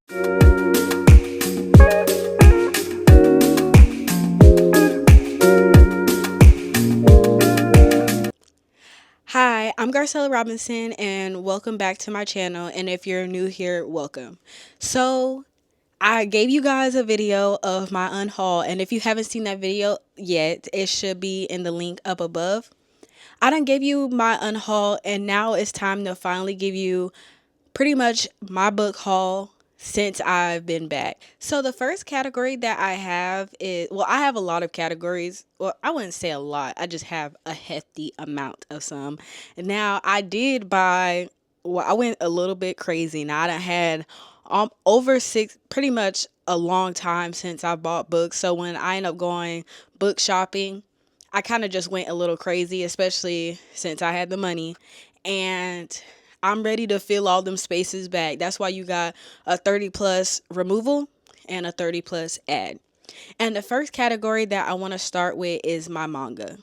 Hi, I'm Garcella Robinson, and welcome back to my channel. And if you're new here, welcome. So, I gave you guys a video of my unhaul, and if you haven't seen that video yet, it should be in the link up above. I done gave you my unhaul, and now it's time to finally give you pretty much my book haul since I've been back. So the first category that I have is, well, I have a lot of categories. Well, I wouldn't say a lot. I just have a hefty amount of some. Now I did buy, well, I went a little bit crazy. Now I done had over six, pretty much a long time since I bought books. So when I end up going book shopping, I kind of just went a little crazy, especially since I had the money. And I'm ready to fill all them spaces back. That's why you got a 30 plus removal and a 30 plus add. And the first category that I want to start with is my manga.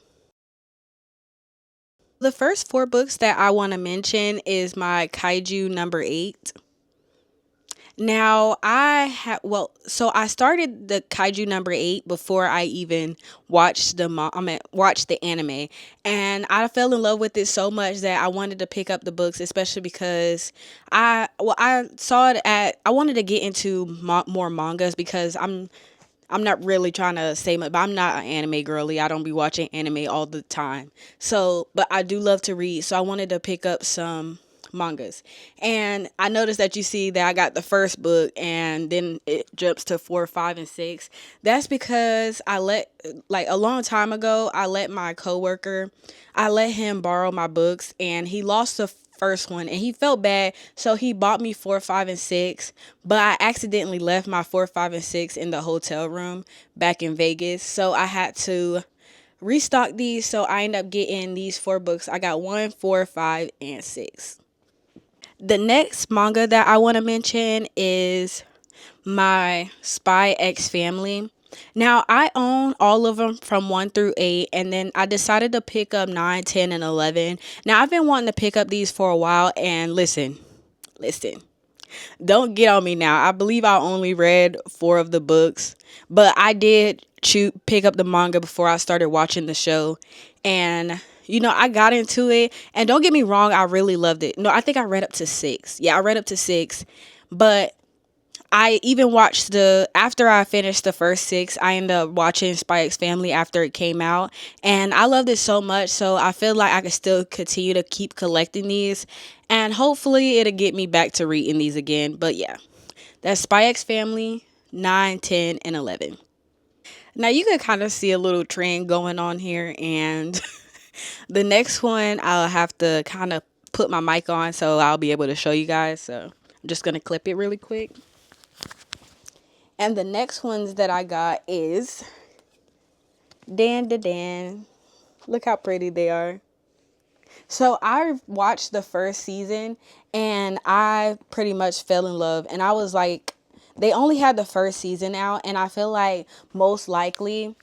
The first four books that I want to mention is my Kaiju number 8. Now so I started the Kaiju number 8 before I even watched the anime, and I fell in love with it so much that I wanted to pick up the books, especially because I saw it at I wanted to get into more mangas because I'm not really trying to say much, but I'm not an anime girly. I don't be watching anime all the time. So, but I do love to read. So I wanted to pick up some mangas. And I noticed that you see that I got the first book and then it jumps to 4, 5, and 6. That's because like a long time ago, I let him borrow my books and he lost the first one and he felt bad, so he bought me 4, 5, and 6, but I accidentally left my 4, 5, and 6 in the hotel room back in Vegas, so I had to restock these. So I ended up getting these 4 books. I got 1, 4, 5, and 6. The next manga that I want to mention is my Spy X Family. Now, I own all of them from 1 through 8, and then I decided to pick up 9, 10, and 11. Now, I've been wanting to pick up these for a while, and listen, don't get on me now. I believe I only read 4 of the books, but I did pick up the manga before I started watching the show, and I got into it, and don't get me wrong, I really loved it. No, I think I read up to 6. Yeah, I read up to 6, but I even watched after I finished the first 6, I ended up watching Spy X Family after it came out. And I loved it so much. So I feel like I can still continue to keep collecting these. And hopefully it'll get me back to reading these again. But yeah, that's Spy X Family 9, 10, and 11. Now you can kind of see a little trend going on here. And the next one, I'll have to kind of put my mic on so I'll be able to show you guys. So I'm just going to clip it really quick. And the next ones that I got is Dan Da Dan. Look how pretty they are. So I watched the first season and I pretty much fell in love. And I was like, they only had the first season out. And I feel like most likely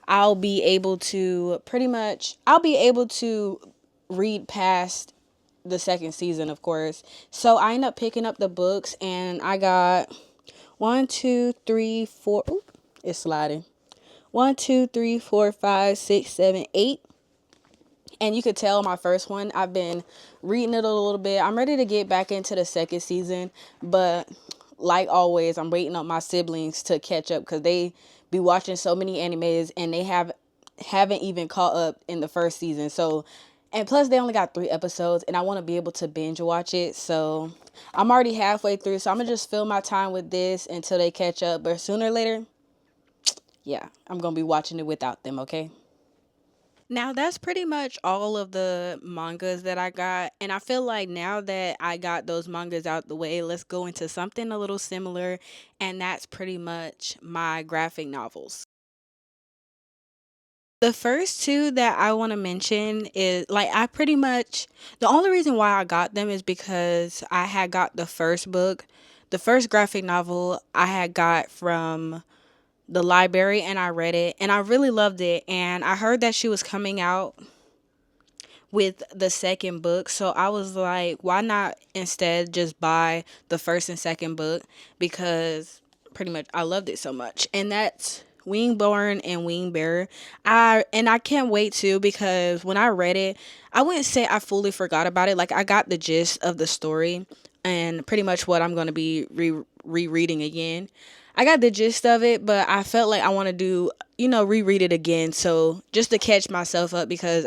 I'll be able to read past the second season, of course. So I ended up picking up the books and I got 1, 2, 3, 4. Oop, it's sliding. 1, 2, 3, 4, 5, 6, 7, 8. And you could tell my first one, I've been reading it a little bit. I'm ready to get back into the second season. But like always, I'm waiting on my siblings to catch up because they be watching so many animes and they haven't even caught up in the first season. So, and plus they only got 3 episodes and I want to be able to binge watch it. So I'm already halfway through. So I'm going to just fill my time with this until they catch up. But sooner or later, yeah, I'm going to be watching it without them, okay? Now that's pretty much all of the mangas that I got. And I feel like now that I got those mangas out the way, let's go into something a little similar. And that's pretty much my graphic novels. The first 2 that I want to mention is like the only reason why I got them is because I had got the first book, the first graphic novel I had got from the library, and I read it and I really loved it. And I heard that she was coming out with the second book. So I was like, why not instead just buy the first and second book, because pretty much I loved it so much. And that's Wingborn and Wingbearer. I can't wait too, because when I read it, I wouldn't say I fully forgot about it. Like, I got the gist of the story and pretty much what I'm going to be rereading again. I got the gist of it, but I felt like I want to do, reread it again. So just to catch myself up, because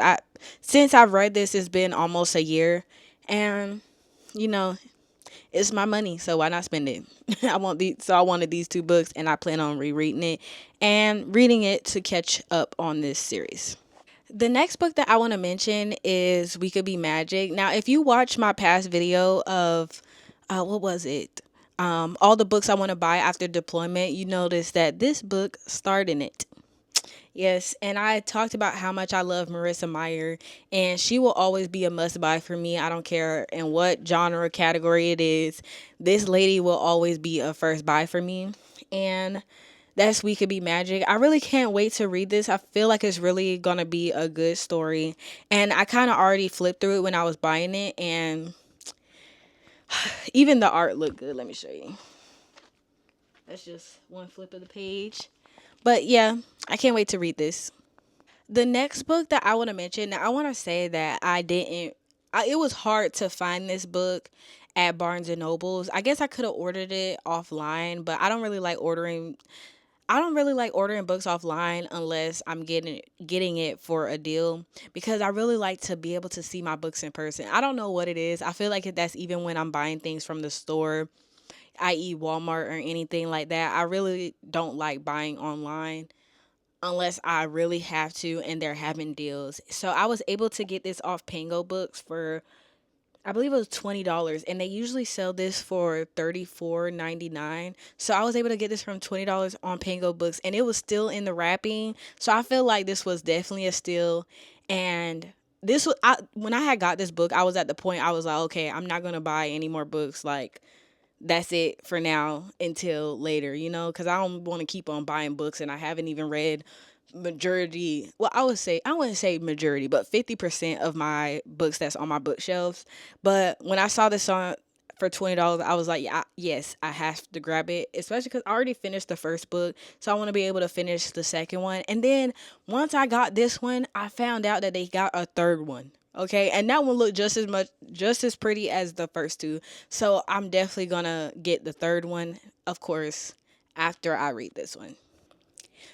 since I've read this, it's been almost a year, and you know, it's my money, so why not spend it? I wanted these two books, and I plan on rereading it and reading it to catch up on this series. The next book that I want to mention is We Could Be Magic. Now, if you watch my past video of, what was it? All the books I want to buy after deployment, you notice that this book starred in it. Yes, and I talked about how much I love Marissa Meyer, and she will always be a must buy for me. I don't care in what genre category it is. This lady will always be a first buy for me. And that's We Could Be Magic. I really can't wait to read this. I feel like it's really going to be a good story. And I kind of already flipped through it when I was buying it, and even the art looked good. Let me show you. That's just one flip of the page. But yeah, I can't wait to read this. The next book that I want to mention, now I want to say that it was hard to find this book at Barnes and Nobles. I guess I could have ordered it offline, but I don't really like ordering books offline unless I'm getting it for a deal, because I really like to be able to see my books in person. I don't know what it is. I feel like that's even when I'm buying things from the store, i.e. Walmart or anything like that. I really don't like buying online unless I really have to and they're having deals. So I was able to get this off Pango Books for, I believe it was $20, and they usually sell this for $34.99. So I was able to get this from $20 on Pango Books, and it was still in the wrapping. So I feel like this was definitely a steal. And when I had got this book, I was at the point I was like, okay, I'm not gonna buy any more books. Like, that's it for now until later, because I don't want to keep on buying books and I haven't even read majority. Well, I wouldn't say majority, but 50% of my books that's on my bookshelves. But when I saw this on for $20, I was like, yeah, yes, I have to grab it, especially because I already finished the first book, so I want to be able to finish the second one. And then once I got this one, I found out that they got a third one. Okay, and that one looked just as pretty as the first two. So I'm definitely gonna get the third one, of course, after I read this one.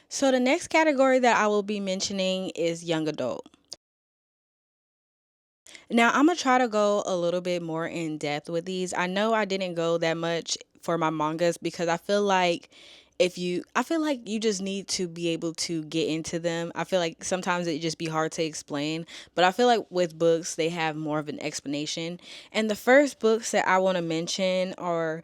So the next category that I will be mentioning is young adult. Now, I'm gonna try to go a little bit more in depth with these. I know I didn't go that much for my mangas, because I feel like you just need to be able to get into them. I feel like sometimes it just be hard to explain, but I feel like with books they have more of an explanation. And the first books that I want to mention are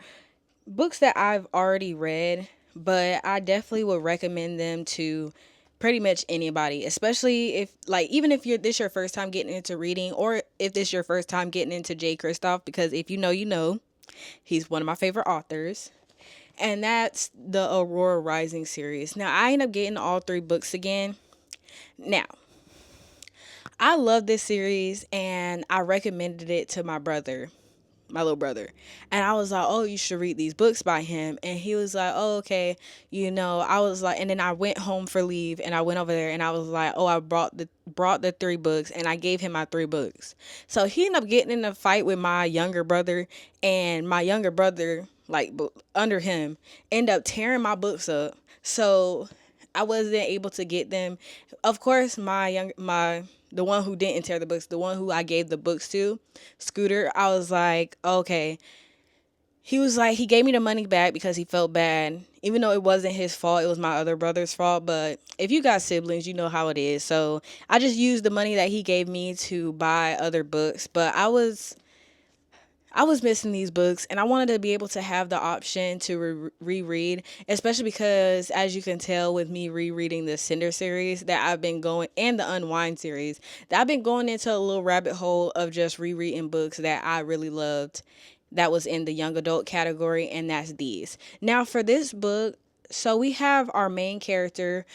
books that I've already read, but I definitely would recommend them to pretty much anybody, especially if, like, even if this your first time getting into reading, or if this your first time getting into Jay Kristoff, because if you know, you know, he's one of my favorite authors. And that's the Aurora Rising series. Now, I end up getting all three books again. Now, I love this series, and I recommended it to my little brother. And I was like, oh, you should read these books by him. And he was like, oh, okay. I was like, and then I went home for leave, and I went over there, and I was like, oh, I brought the three books, and I gave him my three books. So he ended up getting in a fight with my younger brother, and my younger brother, like, under him, ended up tearing my books up. So I wasn't able to get them. Of course, the one who didn't tear the books, the one who I gave the books to, Scooter, I was like, okay. He was like, he gave me the money back because he felt bad. Even though it wasn't his fault, it was my other brother's fault. But if you got siblings, you know how it is. So I just used the money that he gave me to buy other books. But I was missing these books, and I wanted to be able to have the option to reread, especially because, as you can tell with me rereading the Cinder series that I've been going, and the Unwind series, that I've been going into a little rabbit hole of just rereading books that I really loved that was in the young adult category, and that's these. Now, for this book, so we have our main character,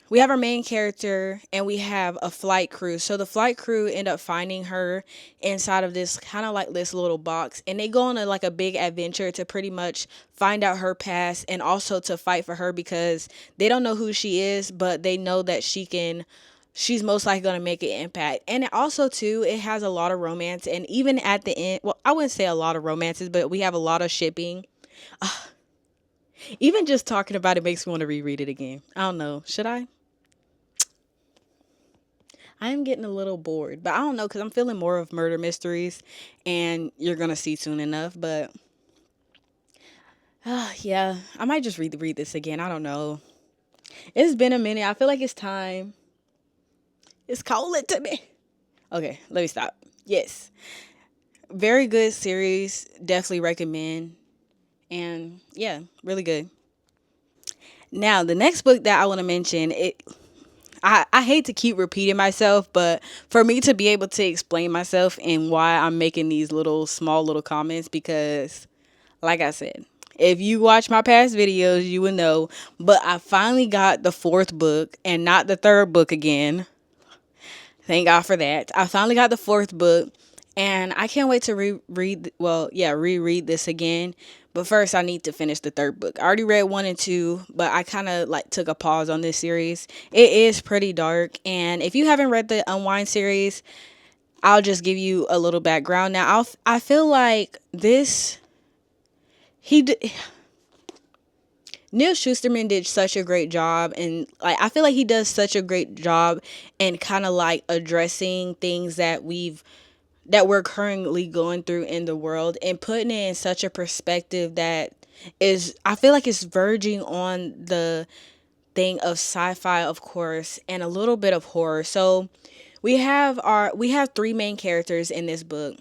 we have our main character and we have a flight crew. So the flight crew end up finding her inside of this kind of like this little box, and they go on like a big adventure to pretty much find out her past and also to fight for her because they don't know who she is, but they know that she's most likely going to make an impact. And it also too, it has a lot of romance, and even at the end, well, I wouldn't say a lot of romances, but we have a lot of shipping. Even just talking about it makes me want to reread it again. I don't know, should I am getting a little bored, but I don't know because I'm feeling more of murder mysteries, and you're gonna see soon enough. But yeah, I might just read this again. I don't know. It's been a minute. I feel like it's time. It's calling to me. Okay, let me stop. Yes, very good series. Definitely recommend. And yeah, really good. Now the next book that I want to mention, I hate to keep repeating myself, but for me to be able to explain myself and why I'm making these little small little comments, because like I said, if you watch my past videos, you will know. But I finally got the fourth book and not the third book again. Thank God for that. I finally got the fourth book, and I can't wait to reread. Well, yeah, reread this again. But first, I need to finish the third book. I already read one and two, but I kind of like took a pause on this series. It is pretty dark, and if you haven't read the Unwind series, I'll just give you a little background. Now, I feel like this he Neil Schusterman did such a great job, and like I feel like he does such a great job in kind of like addressing things that we're currently going through in the world and putting it in such a perspective that is, I feel like it's verging on the thing of sci-fi, of course, and a little bit of horror. So we have three main characters in this book,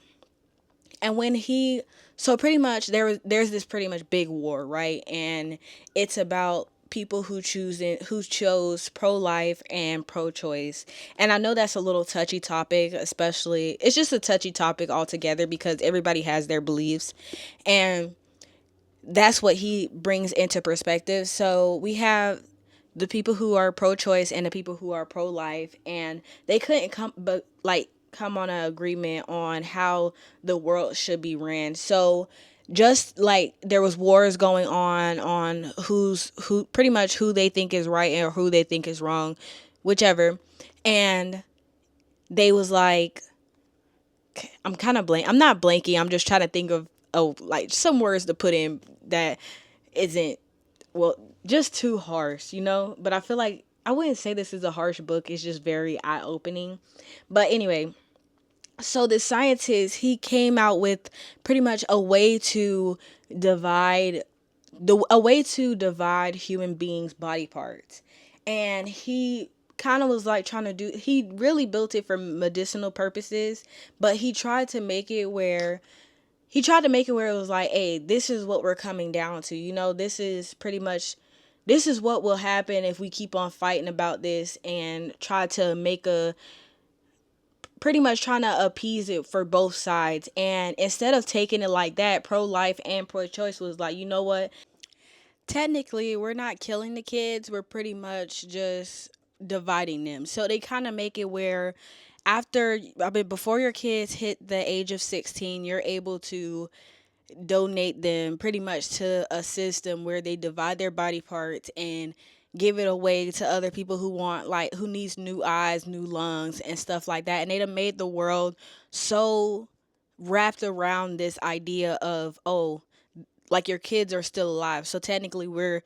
and when he so pretty much there's this pretty much big war, right? And it's about people who chose pro-life and pro-choice. And I know that's a little touchy topic, especially it's just a touchy topic altogether because everybody has their beliefs, and that's what he brings into perspective. So we have the people who are pro-choice and the people who are pro-life, and they couldn't come on an agreement on how the world should be ran. So just like there was wars going on who pretty much who they think is right or who they think is wrong, whichever. And they was like, I'm not blanking. I'm just trying to think of like some words to put in that isn't, well, just too harsh, you know? But I feel like I wouldn't say this is a harsh book. It's just very eye opening. But anyway, so the scientist, he came out with pretty much divide a way to divide human beings' body parts. And he kind of was like he really built it for medicinal purposes, but he tried to make it where it was like, hey, this is what we're coming down to. You know, this is what will happen if we keep on fighting about this, and try to make a pretty much trying to appease it for both sides. And instead of taking it like that, pro life and pro choice was like, you know what? Technically, we're not killing the kids. We're pretty much just dividing them. So they kind of make it where before your kids hit the age of 16, you're able to donate them pretty much to a system where they divide their body parts and give it away to other people who needs new eyes, new lungs and stuff like that. And they'd have made the world so wrapped around this idea of, oh, like your kids are still alive. So technically we're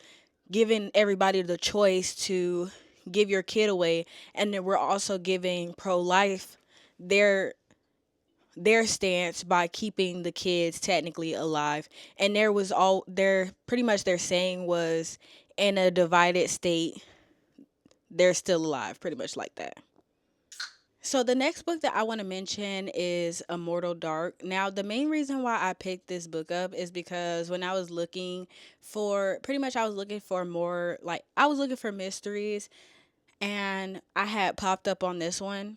giving everybody the choice to give your kid away, and then we're also giving pro life their stance by keeping the kids technically alive. And there was all their pretty much their saying was, in a divided state they're still alive, pretty much like that. So the next book that I want to mention is Immortal Dark. Now the main reason why I picked this book up is because when I was looking for pretty much I was looking for more, like I was looking for mysteries, and I had popped up on this one,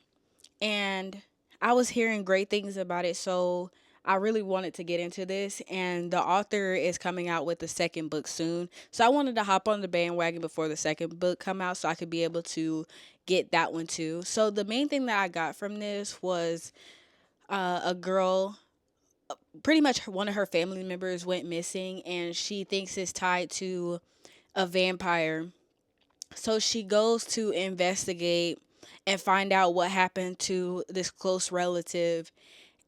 and I was hearing great things about it. So I really wanted to get into this, and the author is coming out with the second book soon. So I wanted to hop on the bandwagon before the second book come out, so I could be able to get that one too. So the main thing that I got from this was a girl. Pretty much one of her family members went missing, and she thinks it's tied to a vampire. So she goes to investigate and find out what happened to this close relative.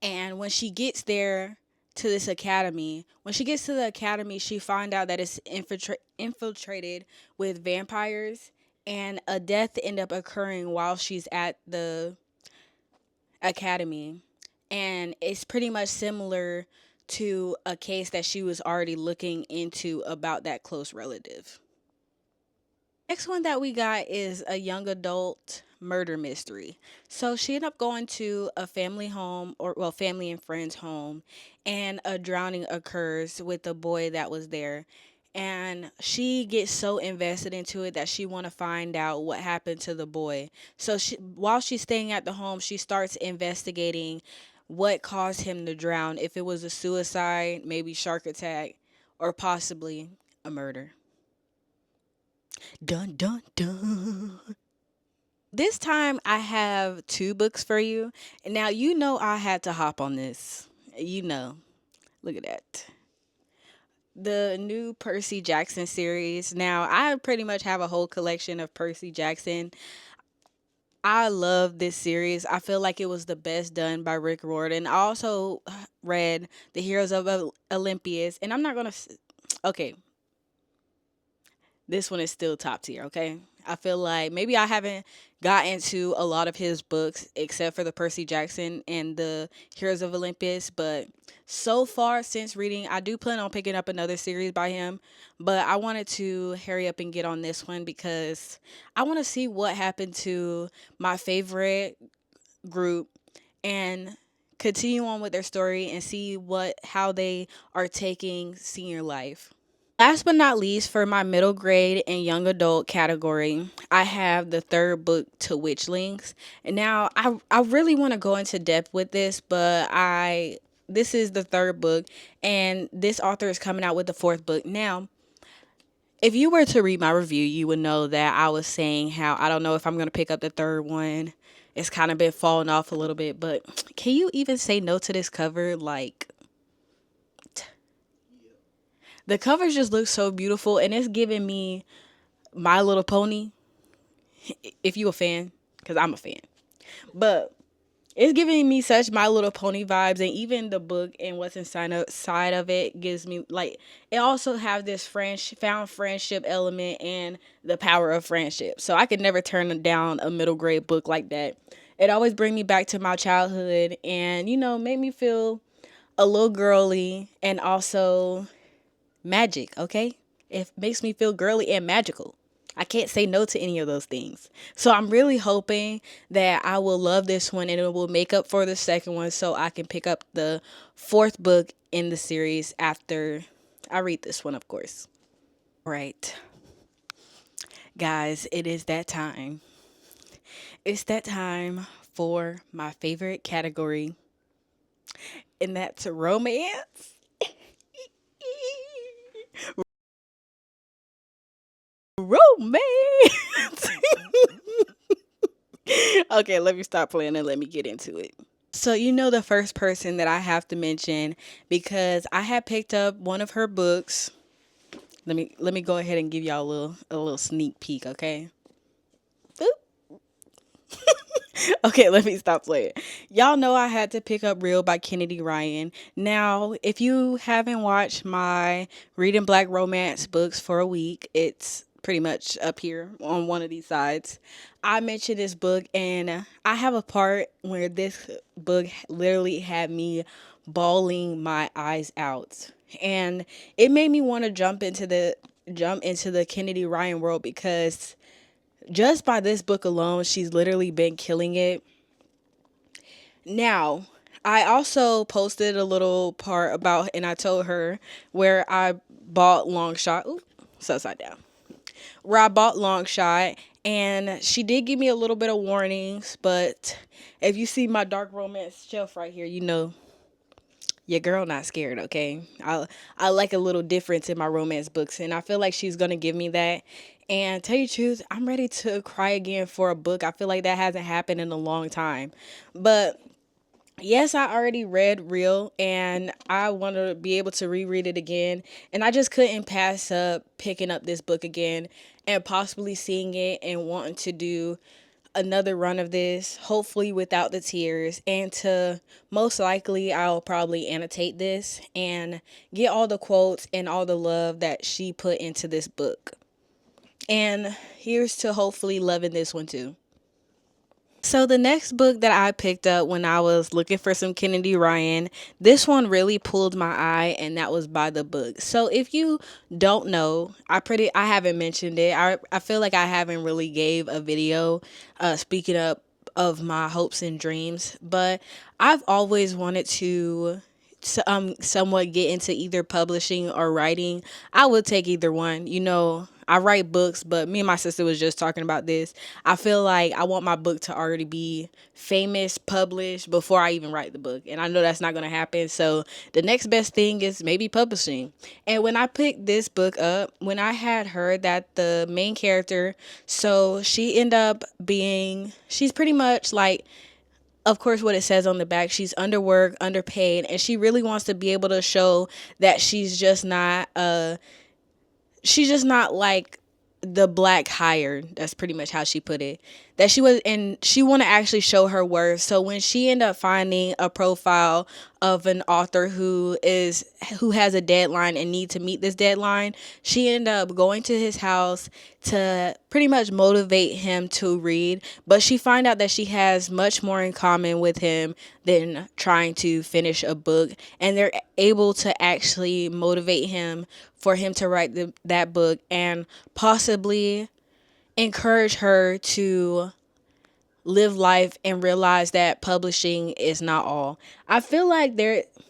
And when she gets there to this academy, when she gets to the academy, she find out that it's infiltrated with vampires, and a death end up occurring while she's at the academy. And it's pretty much similar to a case that she was already looking into about that close relative. Next one that we got is a young adult murder mystery. So she ended up going to a family home, or well, family and friends home, and a drowning occurs with the boy that was there. And she gets so invested into it that she want to find out what happened to the boy. So while she's staying at the home, she starts investigating what caused him to drown. If it was a suicide, maybe shark attack, or possibly a murder. Dun dun dun. This time I have two books for you. And now you know I had to hop on this. You know. Look at that. The new Percy Jackson series. Now, I pretty much have a whole collection of Percy Jackson. I love this series. I feel like it was the best done by Rick Riordan. I also read The Heroes of Olympias, and I'm not going to okay, this one is still top tier, okay? I feel like maybe I haven't got into a lot of his books except for the Percy Jackson and the Heroes of Olympus, but so far since reading, I do plan on picking up another series by him, but I wanted to hurry up and get on this one because I want to see what happened to my favorite group and continue on with their story and see what how they are taking senior life. Last but not least, for my middle grade and young adult category, I have the third book to Witchlings. And now I really want to go into depth with this, but I this is the third book and this author is coming out with the fourth book. Now, if you were to read my review, you would know that I was saying how I don't know if I'm going to pick up the third one. It's kind of been falling off a little bit, but can you even say no to this cover? Like, the covers just look so beautiful, and it's giving me My Little Pony. If you a fan, because I'm a fan, but it's giving me such My Little Pony vibes, and even the book and what's inside of it gives me like it also have this found friendship element and the power of friendship. So I could never turn down a middle grade book like that. It always bring me back to my childhood, and make me feel a little girly and also magic, okay? It makes me feel girly and magical. I can't say no to any of those things. So I'm really hoping that I will love this one and it will make up for the second one so I can pick up the fourth book in the series after I read this one, of course. Right. Guys, it is that time. It's that time for my favorite category, and that's romance. Romance. Okay, let me stop playing and let me get into it. So the first person that I have to mention because I had picked up one of her books. Let me go ahead and give y'all a little sneak peek, okay? Okay, let me stop playing. Y'all know I had to pick up Real by Kennedy Ryan. Now, if you haven't watched my Reading Black Romance books for a week, it's pretty much up here on one of these sides. I mentioned this book, and I have a part where this book literally had me bawling my eyes out. And it made me want to jump into the Kennedy Ryan world because just by this book alone, she's literally been killing it. Now, I also posted a little part about, and I told her where I bought Long Shot. Ooh, it's upside down. Where I bought Long Shot, and she did give me a little bit of warnings, but if you see my dark romance shelf right here, Your girl not scared, okay? I like a little difference in my romance books, and I feel like she's gonna give me that. And tell you the truth, I'm ready to cry again for a book. I feel like that hasn't happened in a long time. But yes, I already read Real, and I want to be able to reread it again. And I just couldn't pass up picking up this book again and possibly seeing it and wanting to do another run of this, hopefully without the tears. And to most likely, I'll probably annotate this and get all the quotes and all the love that she put into this book. And here's to hopefully loving this one too. So the next book that I picked up when I was looking for some Kennedy Ryan, this one really pulled my eye, and that was By the Book. So if you don't know, I haven't mentioned it. I feel like I haven't really gave a video speaking up of my hopes and dreams, but I've always wanted to somewhat get into either publishing or writing. I would take either one. I write books, but me and my sister was just talking about this. I feel like I want my book to already be famous, published before I even write the book. And I know that's not going to happen. So the next best thing is maybe publishing. And when I picked this book up, when I had heard that the main character, so she ended up she's pretty much like, of course, what it says on the back, she's underworked, underpaid, and she really wants to be able to show that she's just not like the black hired. That's pretty much how she put it. That she was, and she want to actually show her worth. So when she ended up finding a profile of an author who has a deadline and need to meet this deadline, she ended up going to his house to pretty much motivate him to read. But she find out that she has much more in common with him than trying to finish a book, and they're able to actually motivate him for him to write that book and possibly encourage her to live life and realize that publishing is not all. I feel like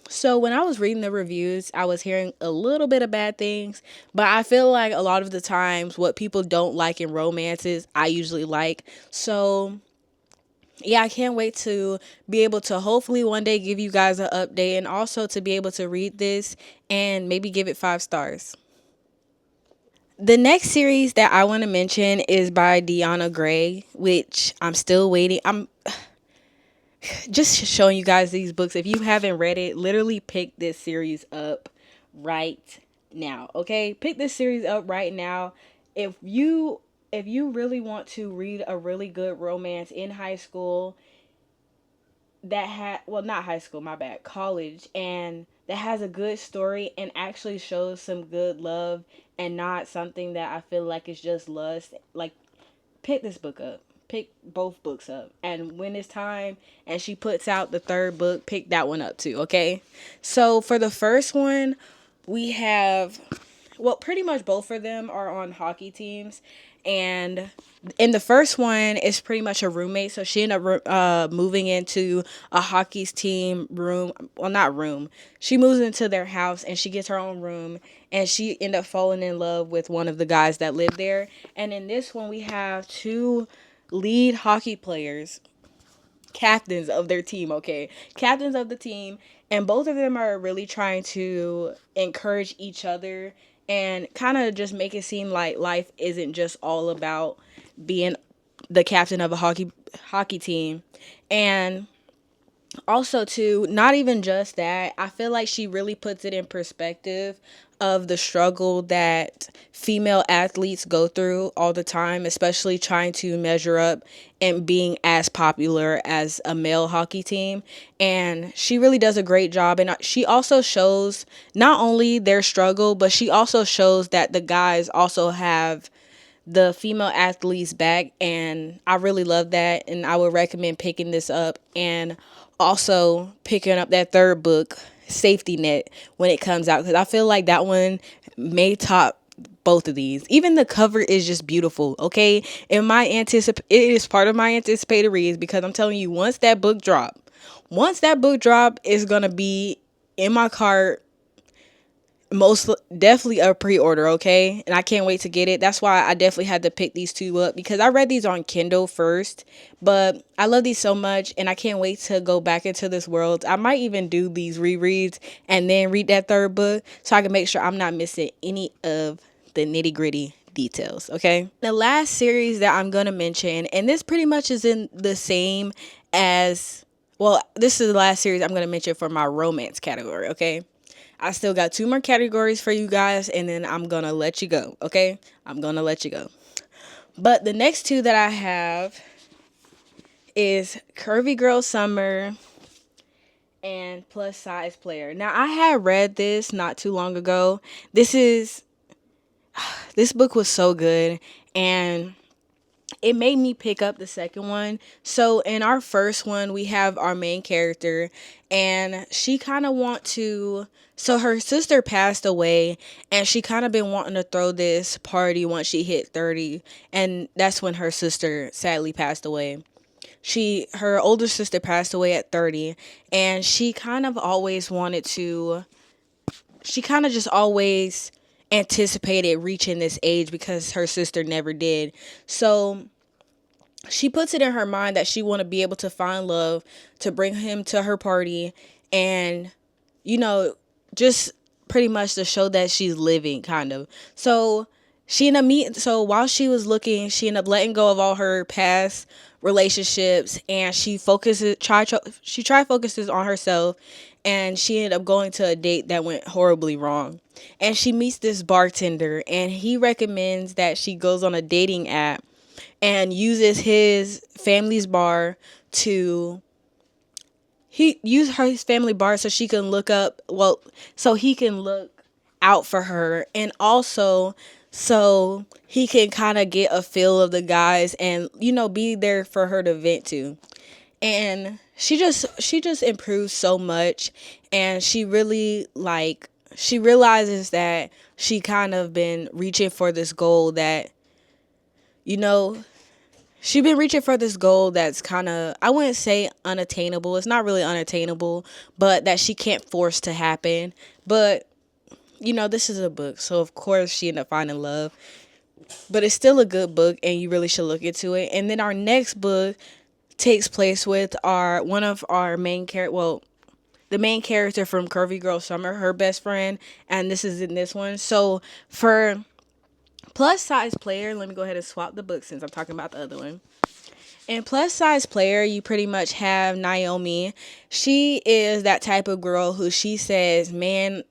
so when I was reading the reviews, I was hearing a little bit of bad things, but I feel like a lot of the times what people don't like in romances, I usually like. So yeah, I can't wait to be able to hopefully one day give you guys an update, and also to be able to read this and maybe give it 5 stars. The next series that I want to mention is by Deanna Gray, which I'm still waiting. I'm just showing you guys these books. If you haven't read it, literally pick this series up right now. Okay? Pick this series up right now. If you really want to read a really good romance in high school, not high school, my bad, college, and that has a good story and actually shows some good love and not something that I feel like is just lust, like, pick this book up. Pick both books up. And when it's time and she puts out the third book, pick that one up too, okay? So for the first one, we have, well, pretty much both of them are on hockey teams. And in the first one, it's pretty much a roommate. So she ended up moving into a hockey's team room. Well, not room. She moves into their house and she gets her own room. And she ended up falling in love with one of the guys that live there. And in this one, we have two lead hockey players, captains of their team, okay? Captains of the team. And both of them are really trying to encourage each other and kind of just make it seem like life isn't just all about being the captain of a hockey team. And also too, not even just that, I feel like she really puts it in perspective of the struggle that female athletes go through all the time, especially trying to measure up and being as popular as a male hockey team. And she really does a great job, and she also shows not only their struggle, but she also shows that the guys also have the female athletes back, and I really love that, and I would recommend picking this up and also picking up that third book, Safety Net, when it comes out, because I feel like that one may top both of these. Even the cover is just beautiful, okay? And it is part of my anticipated reads, because I'm telling you, once that book drop, it's gonna be in my cart most definitely a pre-order, okay? And I can't wait to get it. That's why I definitely had to pick these two up, because I read these on Kindle first, but I love these so much and I can't wait to go back into this world. I might even do these rereads and then read that third book so I can make sure I'm not missing any of the nitty-gritty details, okay? The last series that I'm going to mention, and this pretty much is in the same as, well, this is the last series I'm going to mention for my romance category, okay? I still got two more categories for you guys, and then I'm gonna let you go, okay? I'm gonna let you go. But the next two that I have is Curvy Girl Summer and Plus Size Player. Now, I had read this not too long ago. This book was so good, and it made me pick up the second one. So in our first one, we have our main character, and she kind of so her sister passed away, and she kind of been wanting to throw this party once she hit 30, and that's when her sister sadly passed away. Her older sister passed away at 30, and she kind of just always anticipated reaching this age because her sister never did. So she puts it in her mind that she want to be able to find love, to bring him to her party, and just pretty much to show that she's living, kind of. So while she was looking, she ended up letting go of all her past relationships, and she focuses on herself, and she ended up going to a date that went horribly wrong. And she meets this bartender, and he recommends that she goes on a dating app and uses his family's bar to his family bar so she can so he can look out for her, and also so he can kind of get a feel of the guys and be there for her to vent to. And she just improves so much, and she realizes that she kind of been reaching for this goal that you know she's been reaching for this goal that's kind of, I wouldn't say unattainable. It's not really unattainable, but that she can't force to happen. But, this is a book, so of course she ended up finding love. But it's still a good book, and you really should look into it. And then our next book takes place with one of our main character, the main character from Curvy Girl Summer, her best friend, and this is in this one. So for Plus Size Player, let me go ahead and swap the book since I'm talking about the other one. In Plus Size Player, you pretty much have Naomi. She is that type of girl who she says, men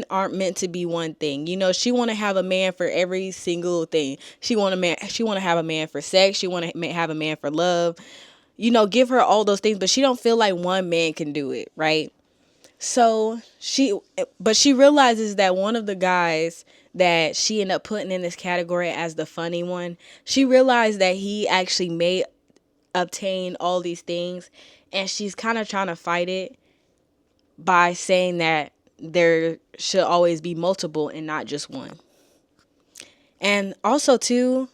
aren't meant to be one thing. She want to have a man for every single thing. She want to have a man for sex. She want to have a man for love. Give her all those things, but she don't feel like one man can do it, right? So she realizes that one of the guys that she ended up putting in this category as the funny one, she realized that he actually may obtain all these things, and she's kind of trying to fight it by saying that there should always be multiple and not just one. And also too,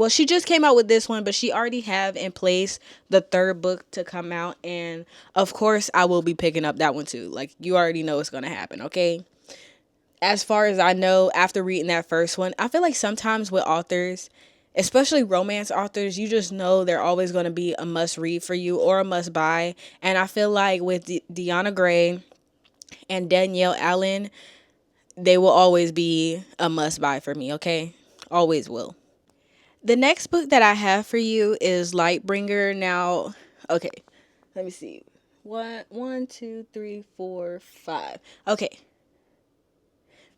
she just came out with this one, but she already have in place the third book to come out, and of course I will be picking up that one too. Like, you already know what's gonna happen, okay? As far as I know, after reading that first one, I feel like sometimes with authors, especially romance authors, you just know they're always going to be a must read for you or a must buy. And I feel like with Deanna Gray and Danielle Allen, they will always be a must buy for me, okay? Always will. The next book that I have for you is Lightbringer. Now, okay, let me see. One, two, three, four, five. Okay.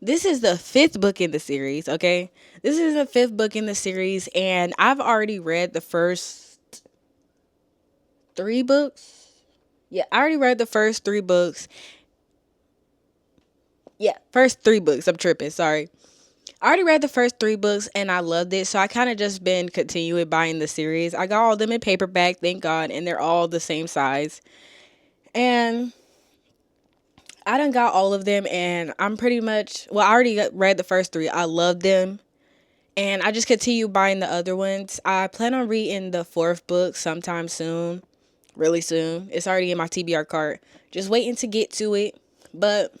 This is the fifth book in the series, okay? This is the fifth book in the series, and I've already read the first three books. Yeah, I already read the first three books. Yeah, first three books. I'm tripping, sorry. I already read the first three books, and I loved it, so I kind of just been continuing buying the series. I got all of them in paperback, thank God, and they're all the same size. And I done got all of them, and I'm pretty much, I already read the first three. I loved them, and I just continue buying the other ones. I plan on reading the fourth book sometime soon, really soon. It's already in my TBR cart. Just waiting to get to it. But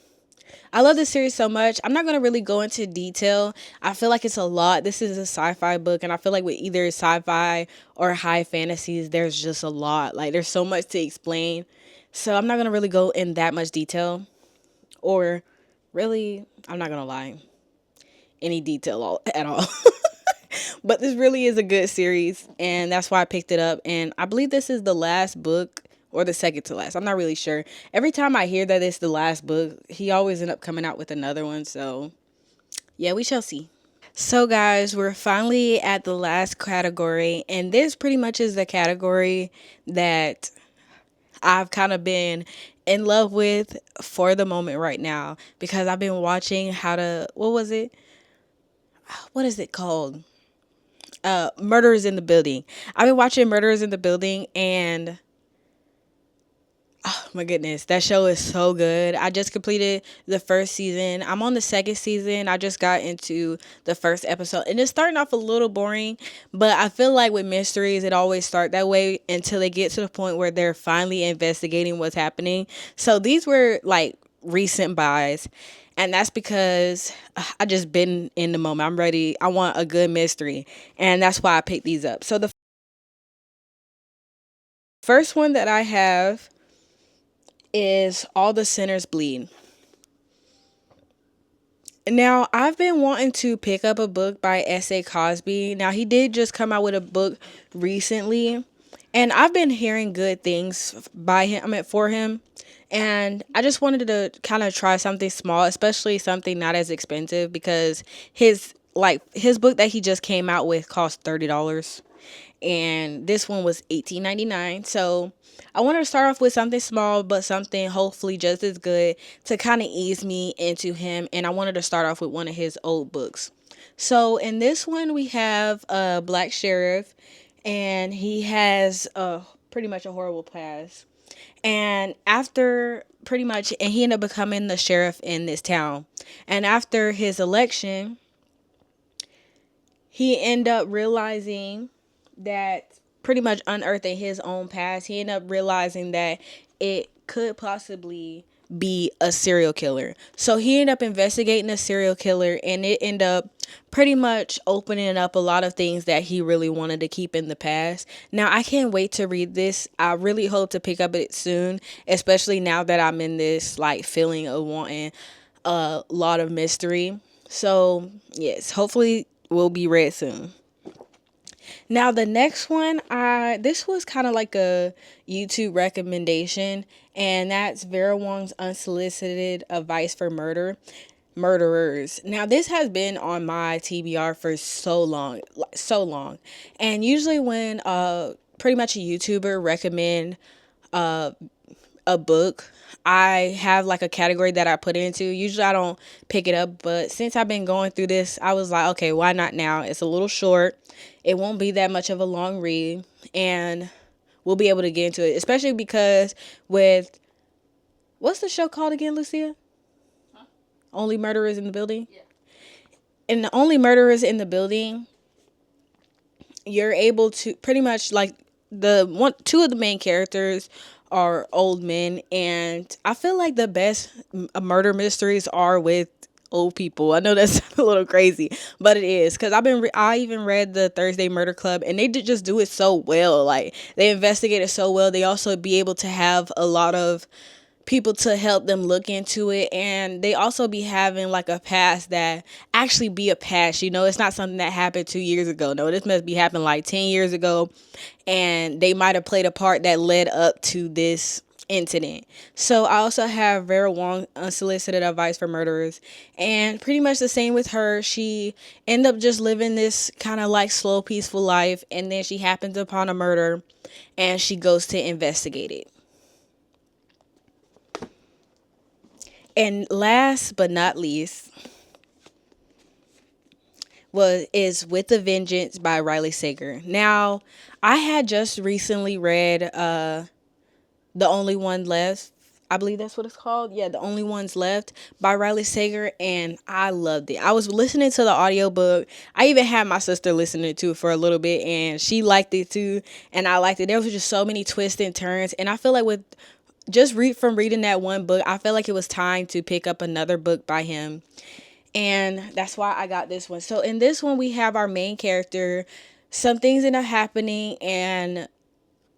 I love this series so much. I'm not going to really go into detail. I feel like it's a lot. This is a sci-fi book, and I feel like with either sci-fi or high fantasies, there's just a lot. Like, there's so much to explain. So I'm not going to really go in that much detail. Or really, I'm not going to lie, any detail at all. But this really is a good series, and that's why I picked it up. And I believe this is the last book or the second to last. I'm not really sure. Every time I hear that it's the last book, he always end up coming out with another one. So, yeah, we shall see. So, guys, we're finally at the last category, and this pretty much is the category that I've kind of been in love with for the moment right now because I've been watching what was it? What is it called? Murders in the Building. I've been watching Murders in the Building, and oh my goodness, that show is so good. I just completed the first season. I'm on the second season. I just got into the first episode, and it's starting off a little boring, but I feel like with mysteries, it always start that way until they get to the point where they're finally investigating what's happening. So these were like recent buys, and that's because I just been in the moment. I'm ready. I want a good mystery, and that's why I picked these up. So the first one that I have is All the Sinners Bleed. Now, I've been wanting to pick up a book by S.A. Cosby. Now, he did just come out with a book recently, and I've been hearing good things for him. And I just wanted to kind of try something small, especially something not as expensive, because his book that he just came out with cost $30, and this one was $18.99. So I wanted to start off with something small, but something hopefully just as good to kind of ease me into him. And I wanted to start off with one of his old books. So in this one, we have a black sheriff, and he has pretty much a horrible past. And he ended up becoming the sheriff in this town. And after his election, he ended up realizing that, pretty much unearthing his own past, he ended up realizing that it could possibly be a serial killer. So he ended up investigating a serial killer, and it ended up pretty much opening up a lot of things that he really wanted to keep in the past. Now, I can't wait to read this. I really hope to pick up it soon, especially now that I'm in this like feeling of wanting a lot of mystery. So, yes, hopefully will be read soon. Now the next one, this was kind of like a YouTube recommendation, and that's Vera Wong's Unsolicited Advice for Murderers. Now this has been on my TBR for so long, so long, and usually when pretty much a YouTuber recommend a book, I have like a category that I put into. Usually I don't pick it up, but since I've been going through this, I was like, okay, why not now? It's a little short. It won't be that much of a long read, and we'll be able to get into it, especially because with what's the show called again, Lucia? Huh? Only Murderers in the Building? Yeah. And the Only Murderers in the Building, you're able to pretty much like two of the main characters are old men, and I feel like the best murder mysteries are with old people. I know that's a little crazy, but it is, because I even read the Thursday Murder Club, and they did just do it so well. Like, they investigate it so well. They also be able to have a lot of people to help them look into it, and they also be having like a past that actually be a past. It's not something that happened 2 years ago. No, this must be happening like 10 years ago, and they might have played a part that led up to this incident. So I also have Vera Wong, Unsolicited Advice for Murderers, and pretty much the same with her. She ended up just living this kind of like slow, peaceful life, and then she happens upon a murder, and she goes to investigate it. And last but not least is With a Vengeance by Riley Sager. Now, I had just recently read The Only One Left. I believe that's what it's called. Yeah, The Only Ones Left by Riley Sager, and I loved it. I was listening to the audiobook. I even had my sister listening to it for a little bit, and she liked it too, and I liked it. There was just so many twists and turns, and I feel like with just reading that one book, I felt like it was time to pick up another book by him. And that's why I got this one. So in this one, we have our main character. Some things end up happening, and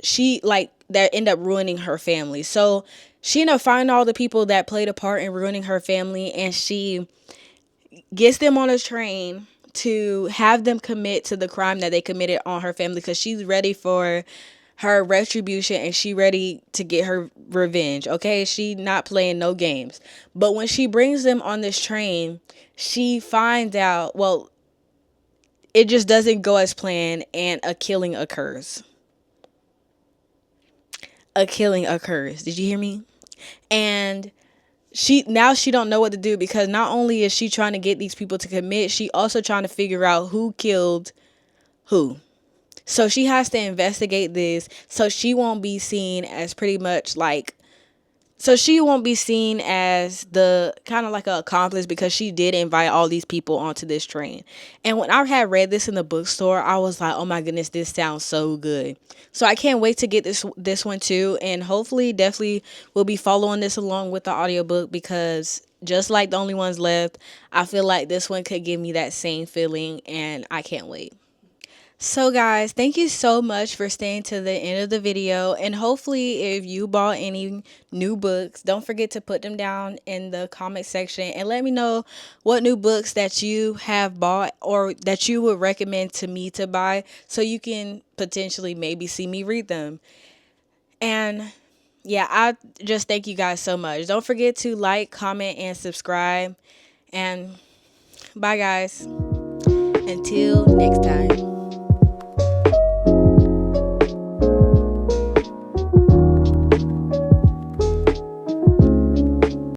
she like that end up ruining her family. So she ended up finding all the people that played a part in ruining her family, and she gets them on a train to have them commit to the crime that they committed on her family, because she's ready for her retribution and she ready to get her revenge. Okay, she not playing no games. But when she brings them on this train, she finds out, well, it just doesn't go as planned, and a killing occurs. A killing occurs. Did you hear me? And she don't know what to do, because not only is she trying to get these people to commit, she also trying to figure out who killed who. So she has to investigate this, so she won't be seen as pretty much like, so she won't be seen as the kind of like an accomplice, because she did invite all these people onto this train. And when I had read this in the bookstore, I was like, oh my goodness, this sounds so good. So I can't wait to get this one too, and hopefully definitely will be following this along with the audiobook, because just like the only ones left, I feel like this one could give me that same feeling, and I can't wait. So guys, thank you so much for staying to the end of the video, and hopefully if you bought any new books, don't forget to put them down in the comment section and let me know what new books that you have bought or that you would recommend to me to buy, so you can potentially maybe see me read them. And yeah, I just thank you guys so much. Don't forget to like, comment, and subscribe, and bye guys, until next time.